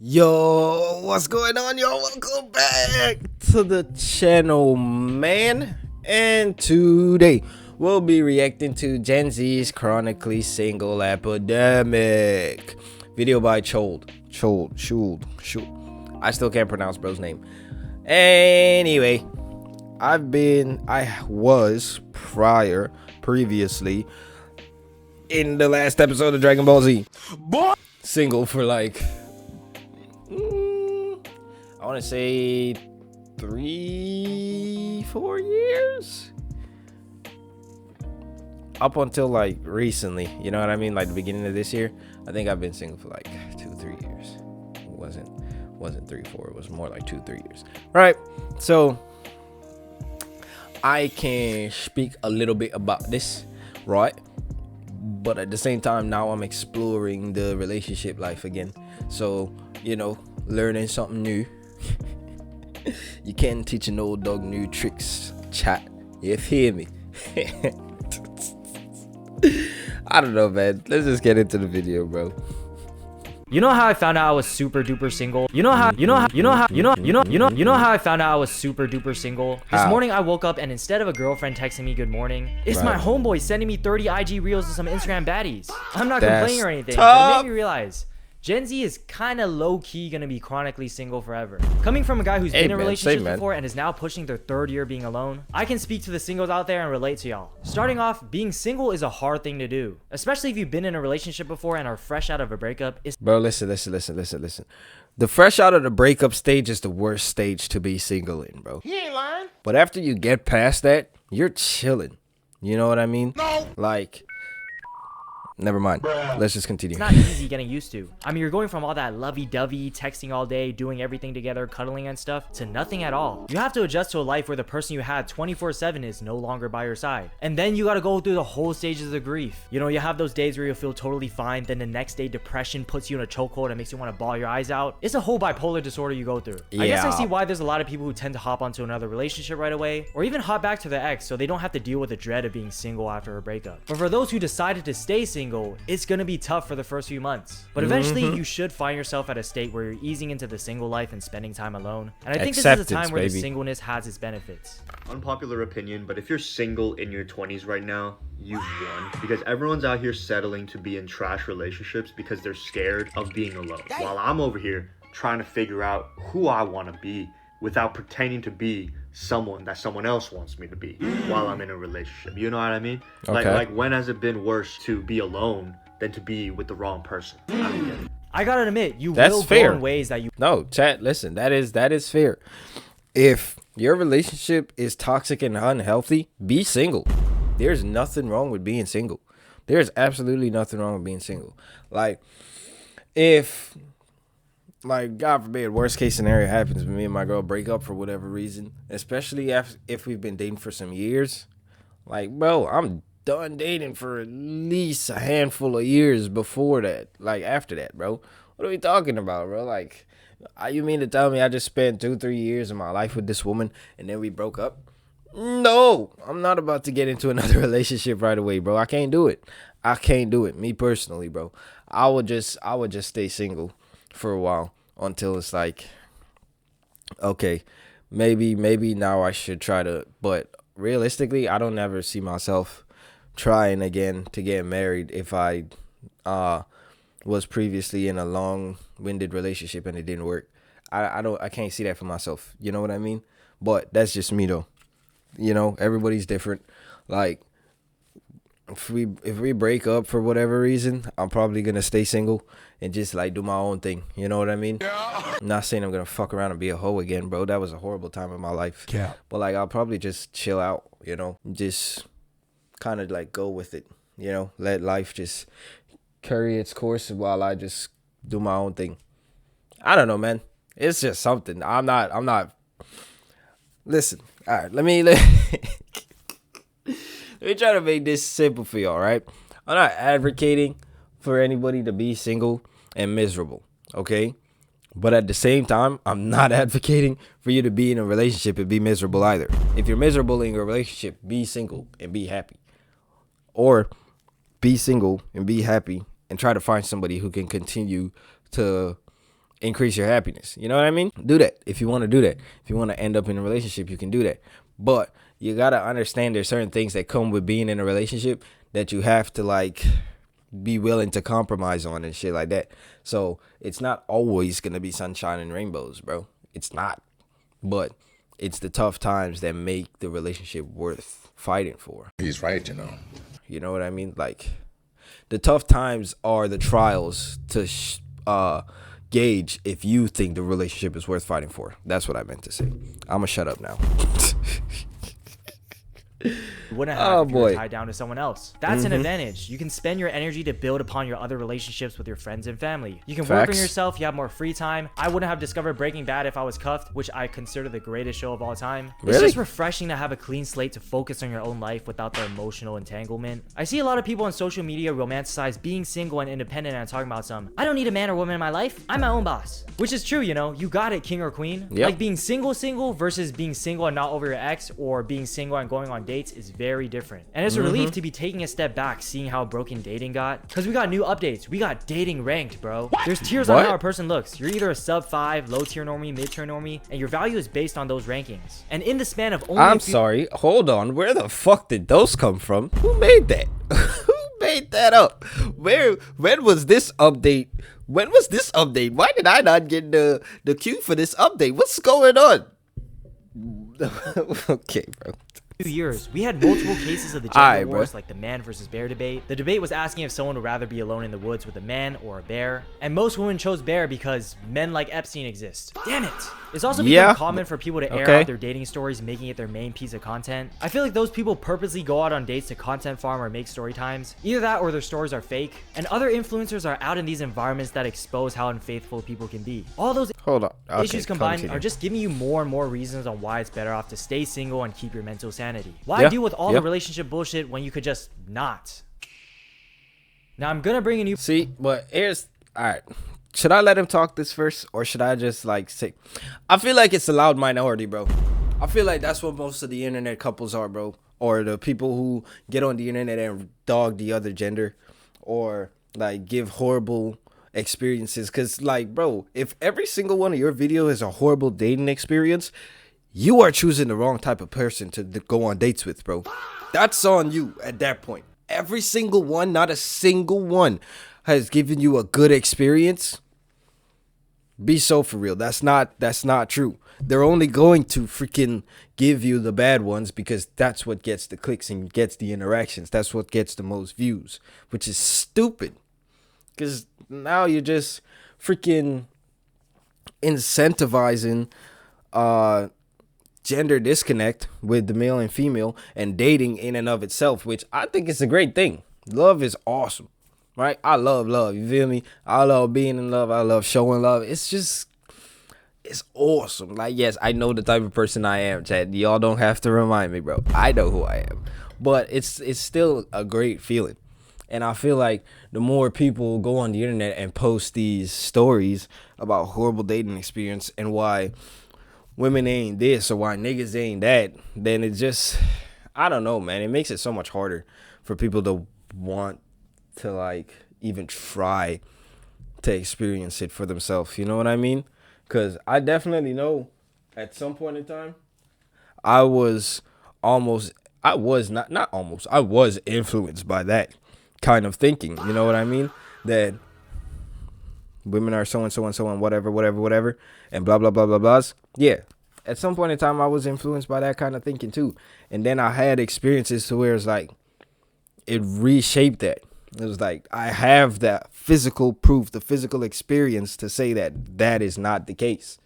Yo, what's going on, y'all? Welcome back to the channel, man. And today we'll be reacting to Gen Z's Chronically Single Epidemic. Video by Chuld. I still can't pronounce bro's name. Anyway, I was previously in the last episode of Dragon Ball Z. Single for like I want to say 3-4 years, up until like recently, you know what I mean, like the beginning of this year. I think I've been single for like 2-3 years. It wasn't 3-4, it was more like 2-3 years, right? So I can speak a little bit about this, right? But at the same time, now I'm exploring the relationship life again, so you know, learning something new. You can't teach an old dog new tricks, chat. You hear me? I don't know, man. Let's just get into the video, bro. You know how I found out I was super duper single? You know how I found out I was super duper single? This morning I woke up and instead of a girlfriend texting me good morning, it's my homeboy sending me 30 IG reels of some Instagram baddies. I'm not complaining or anything, but it made me realize Gen Z is kind of low-key gonna be chronically single forever. Coming from a guy who's been in relationships before and is now pushing their 3rd year being alone, I can speak to the singles out there and relate to y'all. Starting off, being single is a hard thing to do, especially if you've been in a relationship before and are fresh out of a breakup. Bro, listen. The fresh out of the breakup stage is the worst stage to be single in, bro. He ain't lying. But after you get past that, you're chilling. You know what I mean? No. Like, never mind. Let's just continue. It's not easy getting used to. I mean, you're going from all that lovey-dovey, texting all day, doing everything together, cuddling and stuff, to nothing at all. You have to adjust to a life where the person you had 24/7 is no longer by your side. And then you gotta go through the whole stages of grief. You know, you have those days where you feel totally fine, then the next day depression puts you in a chokehold and makes you want to bawl your eyes out. It's a whole bipolar disorder you go through. I guess I see why there's a lot of people who tend to hop onto another relationship right away, or even hop back to their ex so they don't have to deal with the dread of being single after a breakup. But for those who decided to stay single, it's gonna be tough for the first few months, but eventually you should find yourself at a state where you're easing into the single life and spending time alone. And I think this is a time where the singleness has its benefits. Unpopular opinion, but if you're single in your 20s right now, you've won, because everyone's out here settling to be in trash relationships because they're scared of being alone, while I'm over here trying to figure out who I want to be without pretending to be someone that someone else wants me to be while I'm in a relationship. You know what I mean? Okay. Like when has it been worse to be alone than to be with the wrong person? I don't get it. I gotta admit, you That's will fair. go in ways that you... No, chat, listen, that is fair. If your relationship is toxic and unhealthy, be single. There's nothing wrong with being single. There's absolutely nothing wrong with being single. Like, if, like, God forbid, worst case scenario happens, me and my girl break up for whatever reason, especially if we've been dating for some years, like, bro, I'm done dating for at least a handful of years before that. Like, after that, bro, what are we talking about, bro? Like, you mean to tell me I just spent 2-3 years of my life with this woman and then we broke up? No, I'm not about to get into another relationship right away, bro. I can't do it. Me personally, bro. I would just stay single for a while until it's like, okay, maybe now I should try to, but realistically, I don't ever see myself trying again to get married if I was previously in a long-winded relationship and it didn't work. I can't see that for myself. You know what I mean? But that's just me though. You know, everybody's different. Like, if we break up for whatever reason, I'm probably gonna stay single and just like do my own thing. You know what I mean? Yeah. I'm not saying I'm gonna fuck around and be a hoe again, bro. That was a horrible time in my life. Yeah. But like, I'll probably just chill out. You know, just kind of like go with it. You know, let life just carry its course while I just do my own thing. I don't know, man. It's just something. I'm not. Listen. All right. Let me try to make this simple for y'all, right? I'm not advocating for anybody to be single and miserable, okay? But at the same time, I'm not advocating for you to be in a relationship and be miserable either. If you're miserable in your relationship, be single and be happy. Or be single and be happy and try to find somebody who can continue to increase your happiness. You know what I mean? Do that if you want to do that. If you want to end up in a relationship, you can do that. But you got to understand there's certain things that come with being in a relationship that you have to like be willing to compromise on and shit like that. So it's not always going to be sunshine and rainbows, bro. It's not. But it's the tough times that make the relationship worth fighting for. He's right, you know. You know what I mean? Like, the tough times are the trials to gauge if you think the relationship is worth fighting for. That's what I meant to say. I'm gonna shut up now. You wouldn't have if you were tied down to someone else. That's an advantage. You can spend your energy to build upon your other relationships with your friends and family. You can work on yourself. You have more free time. I wouldn't have discovered Breaking Bad if I was cuffed, which I consider the greatest show of all time. It's just refreshing to have a clean slate to focus on your own life without the emotional entanglement. I see a lot of people on social media romanticize being single and independent and talking about I don't need a man or woman in my life. I'm my own boss. Which is true, you know. You got it, king or queen. Yep. Like being single versus being single and not over your ex, or being single and going on dates is very different. And it's a relief to be taking a step back, seeing how broken dating got. Because we got new updates. We got dating ranked, bro. There's tiers on how a person looks. You're either a sub 5, low tier normie, mid tier normie, and your value is based on those rankings. And in the span of only I'm sorry, hold on. Where the fuck did those come from? Who made that? Who made that up? When was this update? When was this update? Why did I not get the cue for this update? What's going on? Okay, bro. Years, we had multiple cases of the gender wars, like the man versus bear debate. The debate was asking if someone would rather be alone in the woods with a man or a bear, and most women chose bear because men like Epstein exist. Damn it! It's also become common for people to air out their dating stories, making it their main piece of content. I feel like those people purposely go out on dates to content farm or make story times. Either that or their stories are fake, and other influencers are out in these environments that expose how unfaithful people can be. All those issues combined are just giving you more and more reasons on why it's better off to stay single and keep your mental sanity. Why deal with all the relationship bullshit when you could just not? Now I'm gonna bring in you. See, but here's alright. Should I let him talk this first, or should I just like say? I feel like it's a loud minority, bro. I feel like that's what most of the internet couples are, bro. Or the people who get on the internet and dog the other gender, or like give horrible experiences. Cause like, bro, if every single one of your videos is a horrible dating experience, you are choosing the wrong type of person to go on dates with, bro. That's on you at that point. Every single one, not a single one, has given you a good experience. Be so for real. That's not true. They're only going to freaking give you the bad ones because that's what gets the clicks and gets the interactions. That's what gets the most views, which is stupid. Because now you're just freaking incentivizing gender disconnect with the male and female and dating in and of itself, which I think is a great thing. Love is awesome, right? I love love. You feel me? I love being in love. I love showing love. It's awesome. Like, yes, I know the type of person I am, Chad. Y'all don't have to remind me, bro. I know who I am. But it's still a great feeling. And I feel like the more people go on the internet and post these stories about horrible dating experience and why women ain't this or why niggas ain't that, then it just, I don't know, man. It makes it so much harder for people to want to like even try to experience it for themselves. You know what I mean? Because I definitely know at some point in time, I was influenced by that kind of thinking. You know what I mean? That women are so and so and so and whatever, and blah, blah, blah, blah, blahs. Yeah. At some point in time, I was influenced by that kind of thinking too. And then I had experiences to where it's like, it reshaped that. It was like, I have that physical proof, the physical experience to say that that is not the case.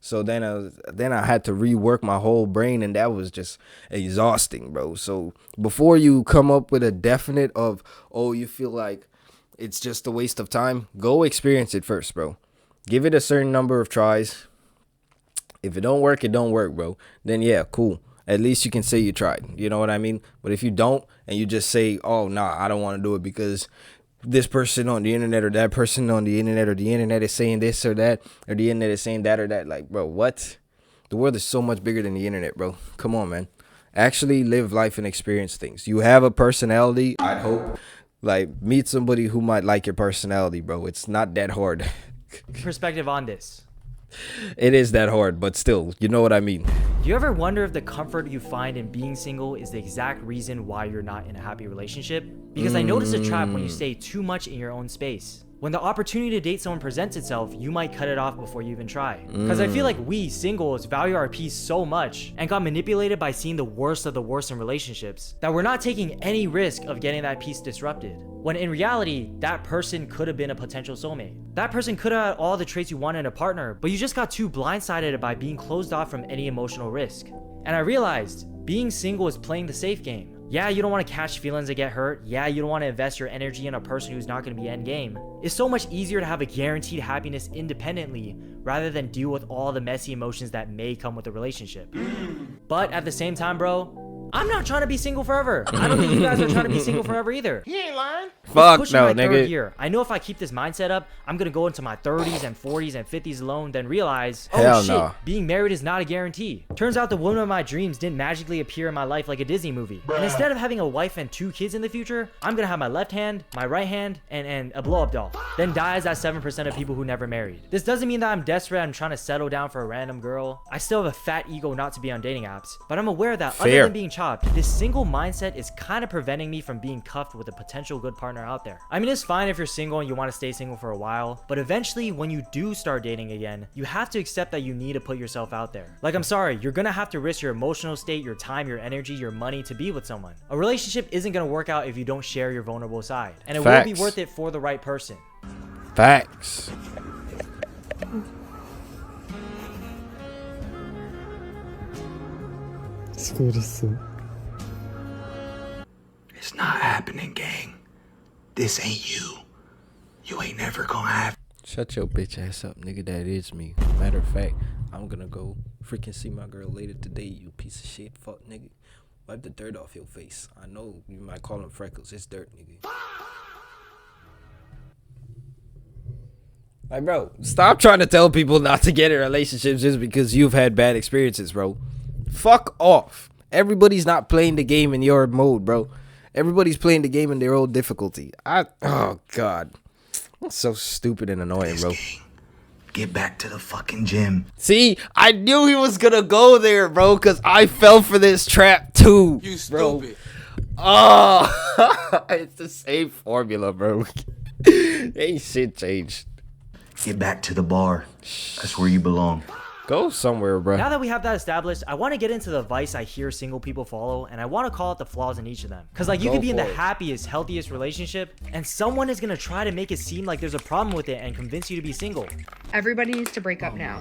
So then I had to rework my whole brain, and that was just exhausting, bro. So before you come up with a definite of, oh, you feel like it's just a waste of time, go experience it first, bro. Give it a certain number of tries. If it don't work, it don't work, bro. Then yeah, cool. At least you can say you tried. You know what I mean? But if you don't, and you just say, oh, nah, I don't want to do it because this person on the internet or that person on the internet or the internet is saying this or that, or the internet is saying that or that. Like, bro, what? The world is so much bigger than the internet, bro. Come on, man. Actually live life and experience things. You have a personality, I hope. Like, meet somebody who might like your personality, bro. It's not that hard. perspective on this. It is that hard, but still, you know what I mean. Do you ever wonder if the comfort you find in being single is the exact reason why you're not in a happy relationship? Because I notice a trap when you stay too much in your own space. When the opportunity to date someone presents itself, you might cut it off before you even try. Because I feel like we, singles, value our peace so much and got manipulated by seeing the worst of the worst in relationships that we're not taking any risk of getting that peace disrupted. When in reality, that person could have been a potential soulmate. That person could have had all the traits you want in a partner, but you just got too blindsided by being closed off from any emotional risk. And I realized being single is playing the safe game. Yeah, you don't want to catch feelings that get hurt. Yeah, you don't want to invest your energy in a person who's not going to be endgame. It's so much easier to have a guaranteed happiness independently rather than deal with all the messy emotions that may come with a relationship. But at the same time, bro, I'm not trying to be single forever. I don't think you guys are trying to be single forever either. He ain't lying. Fuck Pushing no, my third nigga. year. I know if I keep this mindset up, I'm gonna go into my 30s and 40s and 50s alone, then realize, oh Hell shit, no. being married is not a guarantee. Turns out the woman of my dreams didn't magically appear in my life like a Disney movie. And instead of having a wife and 2 kids in the future, I'm gonna have my left hand, my right hand, and a blow-up doll. Then die as that 7% of people who never married. This doesn't mean that I'm desperate and trying to settle down for a random girl. I still have a fat ego not to be on dating apps, but I'm aware that other Fair. than being chopped, this single mindset is kind of preventing me from being cuffed with a potential good partner out there. I mean, it's fine if you're single and you want to stay single for a while, but eventually when you do start dating again, you have to accept that you need to put yourself out there. Like, I'm sorry, you're gonna have to risk your emotional state, your time, your energy, your money to be with someone. A relationship isn't gonna work out if you don't share your vulnerable side, and it will be Facts. worth it for the right person. Facts. It's not happening, gang. This ain't you. You ain't never gonna have. Shut your bitch ass up, nigga. That is me. Matter of fact, I'm gonna go freaking see my girl later today, you piece of shit. Fuck, nigga. Wipe the dirt off your face. I know you might call them freckles. It's dirt, nigga. Like, bro, stop trying to tell people not to get in relationships just because you've had bad experiences, bro. Fuck off. Everybody's not playing the game in your mode, bro. Everybody's playing the game in their own difficulty. Oh, God. That's so stupid and annoying, bro. Get back to the fucking gym. See, I knew he was gonna go there, bro, because I fell for this trap too. You bro. stupid. Oh, it's the same formula, bro. Ain't shit changed. Get back to the bar. That's where you belong. Go somewhere, bro. Now that we have that established, I want to get into the vice I hear single people follow, and I want to call out the flaws in each of them. Because, like, you Go could be in the for it. happiest, healthiest relationship, and someone is going to try to make it seem like there's a problem with it and convince you to be single. Everybody needs to break up now.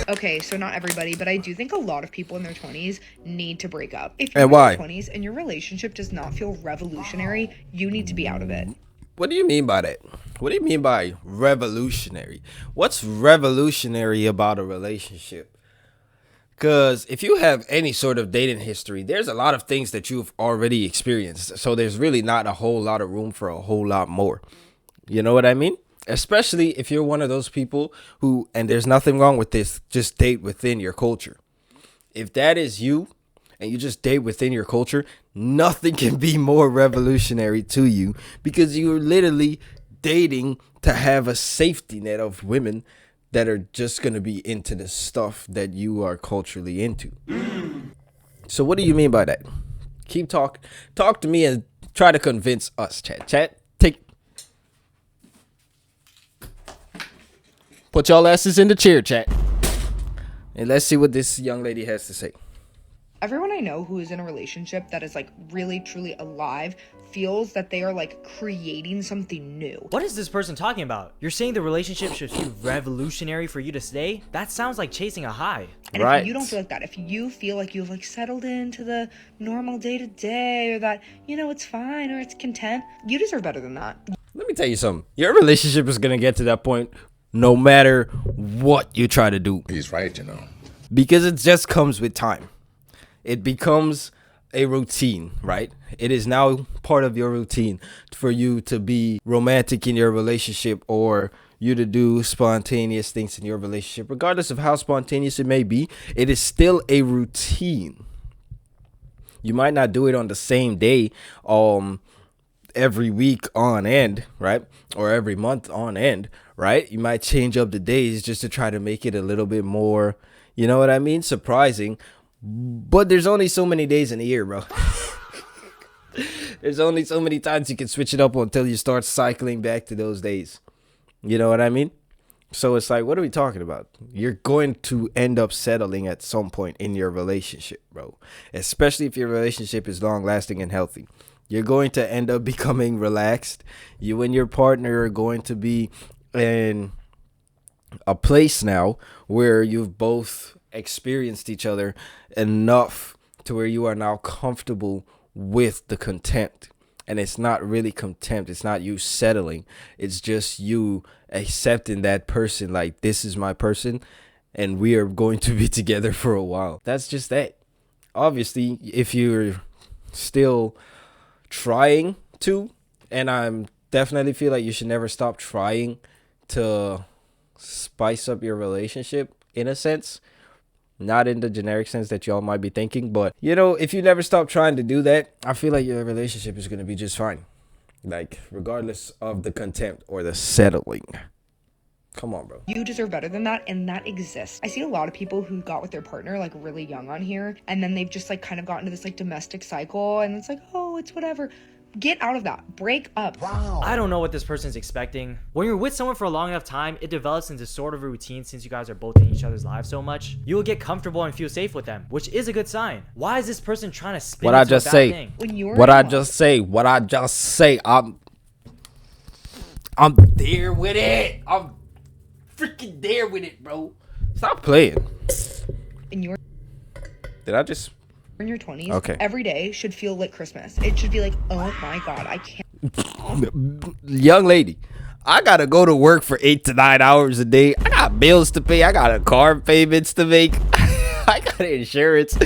Okay, so not everybody, but I do think a lot of people in their 20s need to break up. If you're And why? in your 20s and your relationship does not feel revolutionary, you need to be out of it. What do you mean by that? What do you mean by revolutionary? What's revolutionary about a relationship? Because if you have any sort of dating history, there's a lot of things that you've already experienced. So there's really not a whole lot of room for a whole lot more. You know what I mean? Especially if you're one of those people who, and there's nothing wrong with this, just date within your culture. If that is you, and you just date within your culture, nothing can be more revolutionary to you because you're literally dating to have a safety net of women that are just going to be into the stuff that you are culturally into. So what do you mean by that? Keep talk to me and try to convince us, chat. Put y'all asses in the chair, chat. And let's see what this young lady has to say. Everyone I know who is in a relationship that is like really truly alive feels that they are like creating something new. What is this person talking about? You're saying the relationship should feel revolutionary for you to stay? That sounds like chasing a high. And Right. if you don't feel like that, if you feel like you've like settled into the normal day to day, or that, you know, it's fine or it's content, you deserve better than that. Let me tell you something. Your relationship is going to get to that point no matter what you try to do. He's right, you know. Because it just comes with time. It becomes a routine, right? It is now part of your routine for you to be romantic in your relationship or you to do spontaneous things in your relationship. Regardless of how spontaneous it may be, it is still a routine. You might not do it on the same day every week on end, right? Or every month on end, right? You might change up the days just to try to make it a little bit more, you know what I mean? Surprising. But there's only so many days in a year, bro. There's only so many times you can switch it up until you start cycling back to those days. You know what I mean? So it's like, what are we talking about? You're going to end up settling at some point in your relationship, bro. Especially if your relationship is long lasting and healthy. You're going to end up becoming relaxed. You and your partner are going to be in a place now where you've both experienced each other enough to where you are now comfortable with the contempt. And it's not really contempt. It's not you settling. It's just you accepting that person, like, this is my person and we are going to be together for a while. That's just that. Obviously, if you're still trying to, and I'm definitely feel like you should never stop trying to spice up your relationship, in a sense, not in the generic sense that y'all might be thinking, but you know, if you never stop trying to do that, I feel like your relationship is going to be just fine, like regardless of the contempt or the settling. Come on, bro. You deserve better than that, and that exists. I see a lot of people who got with their partner like really young on here, and then they've just like kind of gotten into this like domestic cycle, and it's like, oh, it's whatever. Get out of that. Break up. I don't know what this person's expecting. When you're with someone for a long enough time, it develops into sort of a routine. Since you guys are both in each other's lives so much, you will get comfortable and feel safe with them, which is a good sign. Why is this person trying to spin What into I just a bad say? thing? When you're What I in love, just say, I'm there with it. I'm freaking there with it, bro. Stop playing. in your Did I just? in your 20s, Okay. every day should feel like Christmas. It should be like, oh my god, I can't. Young lady, I gotta go to work for 8 to 9 hours a day. I got bills to pay. I got a car payments to make. I got insurance.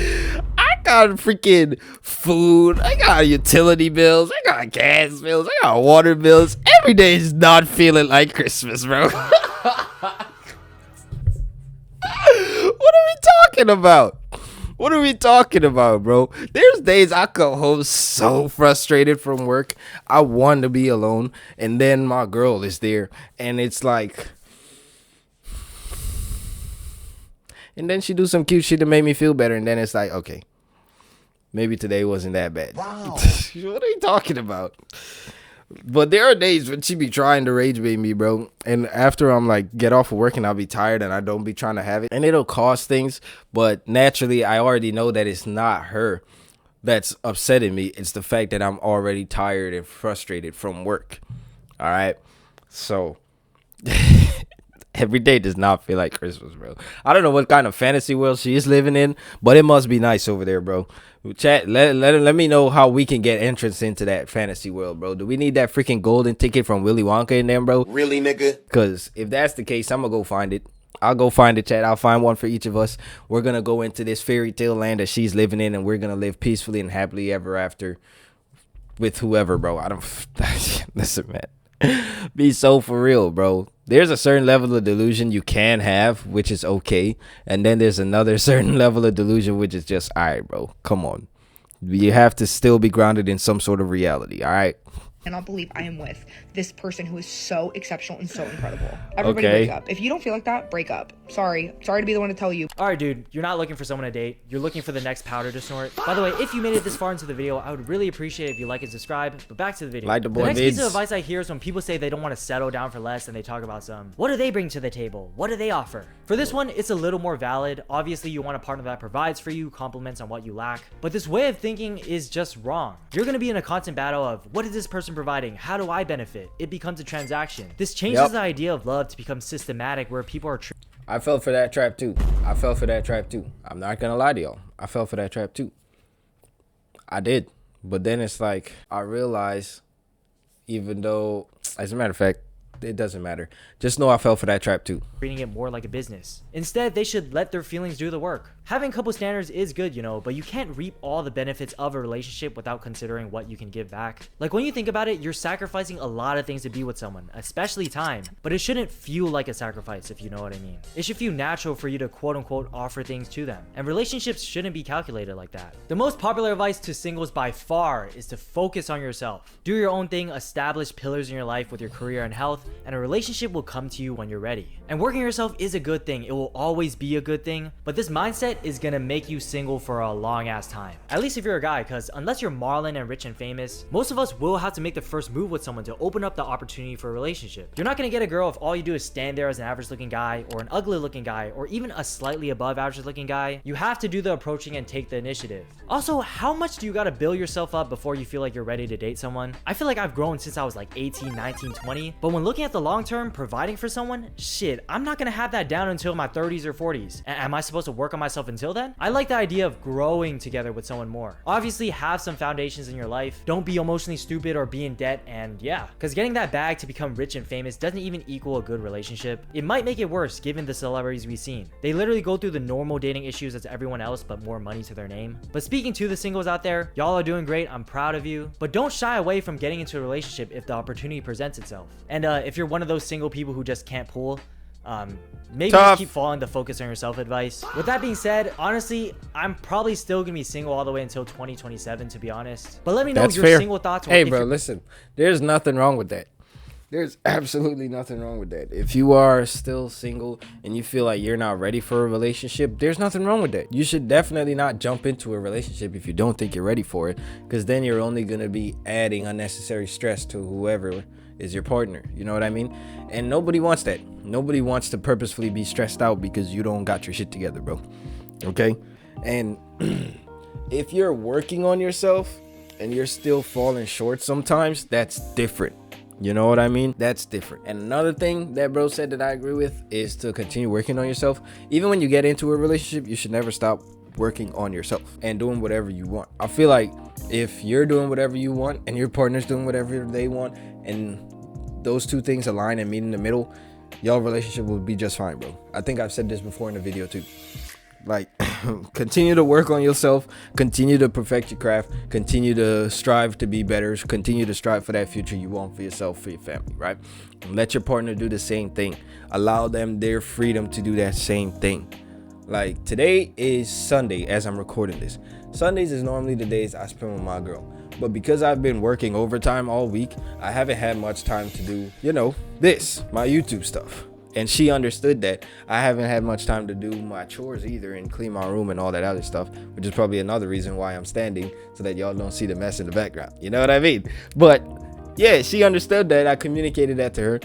I got freaking food. I got utility bills. I got gas bills. I got water bills. Every day is not feeling like Christmas, bro. What are we talking about? What are we talking about, bro? There's days I come home so frustrated from work. I want to be alone. And then my girl is there. And it's like... And then she do some cute shit to make me feel better. And then it's like, okay, maybe today wasn't that bad. Wow. What are you talking about? But there are days when she be trying to rage bait me, bro. And after I'm like, get off of work and I'll be tired and I don't be trying to have it. And it'll cause things. But naturally, I already know that it's not her that's upsetting me. It's the fact that I'm already tired and frustrated from work. All right. So every day does not feel like Christmas, bro. I don't know what kind of fantasy world she is living in, but it must be nice over there, bro. Chat, let me know how we can get entrance into that fantasy world, bro. Do we need that freaking golden ticket from Willy Wonka in there, bro? Really, nigga? Because if that's the case, I'm going to go find it. I'll go find it, chat. I'll find one for each of us. We're going to go into this fairy tale land that she's living in, and we're going to live peacefully and happily ever after with whoever, bro. I don't... Listen, man. Be so for real, bro. There's a certain level of delusion you can have, which is okay. And then there's another certain level of delusion, which is just, all right, bro, come on. You have to still be grounded in some sort of reality, all right? I cannot believe I am with this person who is so exceptional and so incredible. Everybody Okay. break up. If you don't feel like that, break up. Sorry to be the one to tell you. All right, dude, you're not looking for someone to date. You're looking for the next powder to snort. By the way, if you made it this far into the video, I would really appreciate if you like and subscribe. But back to the video. Like the boy next piece of vids. advice I hear is when people say they don't want to settle down for less and they talk about what do they bring to the table? What do they offer? For this one, it's a little more valid. Obviously, you want a partner that provides for you, compliments on what you lack. But this way of thinking is just wrong. You're going to be in a constant battle of, what is this person providing? How do I benefit? It becomes a transaction. This changes Yep. the idea of love to become systematic, where people are I fell for that trap too. I'm not gonna lie to y'all. I fell for that trap too. I did. But then it's like, I realized, even though, as a matter of fact, it doesn't matter. Just know I fell for that trap too. Treating it more like a business. Instead, they should let their feelings do the work. Having a couple standards is good, you know, but you can't reap all the benefits of a relationship without considering what you can give back. Like, when you think about it, you're sacrificing a lot of things to be with someone, especially time, but it shouldn't feel like a sacrifice, if you know what I mean. It should feel natural for you to quote unquote offer things to them, and relationships shouldn't be calculated like that. The most popular advice to singles by far is to focus on yourself. Do your own thing, establish pillars in your life with your career and health, and a relationship will come to you when you're ready. And working on yourself is a good thing. It will always be a good thing, but this mindset is gonna make you single for a long ass time. At least if you're a guy, because unless you're Marlon and rich and famous, most of us will have to make the first move with someone to open up the opportunity for a relationship. You're not gonna get a girl if all you do is stand there as an average looking guy, or an ugly looking guy, or even a slightly above average looking guy. You have to do the approaching and take the initiative. Also, how much do you gotta build yourself up before you feel like you're ready to date someone? I feel like I've grown since I was like 18, 19, 20, but when looking at the long term, providing for someone, shit, I'm not gonna have that down until my 30s or 40s. Am I supposed to work on myself until then? I like the idea of growing together with someone more. Obviously, have some foundations in your life. Don't be emotionally stupid or be in debt, and yeah, because getting that bag to become rich and famous doesn't even equal a good relationship. It might make it worse given the celebrities we've seen. They literally go through the normal dating issues as everyone else, but more money to their name. But speaking to the singles out there, y'all are doing great. I'm proud of you, but don't shy away from getting into a relationship if the opportunity presents itself. And if you're one of those single people who just can't pull, maybe just keep following the focus on yourself advice. With that being said, honestly, I'm probably still gonna be single all the way until 2027, to be honest. But let me know your single thoughts. Hey bro, listen, there's nothing wrong with that. There's absolutely nothing wrong with that. If you are still single and you feel like you're not ready for a relationship, there's nothing wrong with that. You should definitely not jump into a relationship if you don't think you're ready for it, because then you're only going to be adding unnecessary stress to whoever is your partner. You know what I mean? And nobody wants that. Nobody wants to purposefully be stressed out because you don't got your shit together, bro. Okay? And if you're working on yourself and you're still falling short sometimes, that's different. You know what I mean? That's different. And another thing that bro said that I agree with is to continue working on yourself. Even when you get into a relationship, you should never stop working on yourself and doing whatever you want. I feel like if you're doing whatever you want and your partner's doing whatever they want, and those two things align and meet in the middle, y'all relationship will be just fine, bro. I think I've said this before in the video too. Like, continue to work on yourself, continue to perfect your craft, continue to strive to be better, continue to strive for that future you want for yourself, for your family, right? And let your partner do the same thing. Allow them their freedom to do that same thing. Like, today is Sunday as I'm recording this. Sundays is normally the days I spend with my girl. But because I've been working overtime all week, I haven't had much time to do, you know, this, my YouTube stuff. And she understood that I haven't had much time to do my chores either and clean my room and all that other stuff, which is probably another reason why I'm standing, so that y'all don't see the mess in the background. You know what I mean? But yeah, she understood that. I communicated that to her,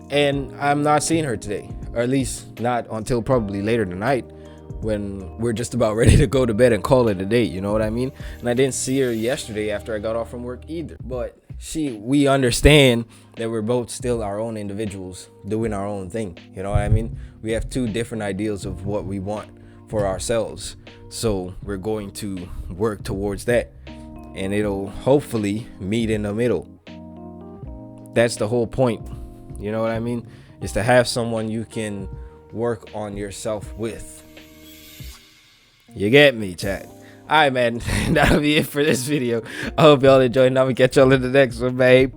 and I'm not seeing her today, or at least not until probably later tonight, when we're just about ready to go to bed and call it a day. You know what I mean? And I didn't see her yesterday after I got off from work either. But we understand that we're both still our own individuals doing our own thing. You know what I mean? We have two different ideals of what we want for ourselves. So we're going to work towards that, and it'll hopefully meet in the middle. That's the whole point. You know what I mean? Is to have someone you can work on yourself with. You get me, chat? Alright, man. That'll be it for this video. I hope y'all enjoyed, and I'm gonna catch y'all in the next one, babe.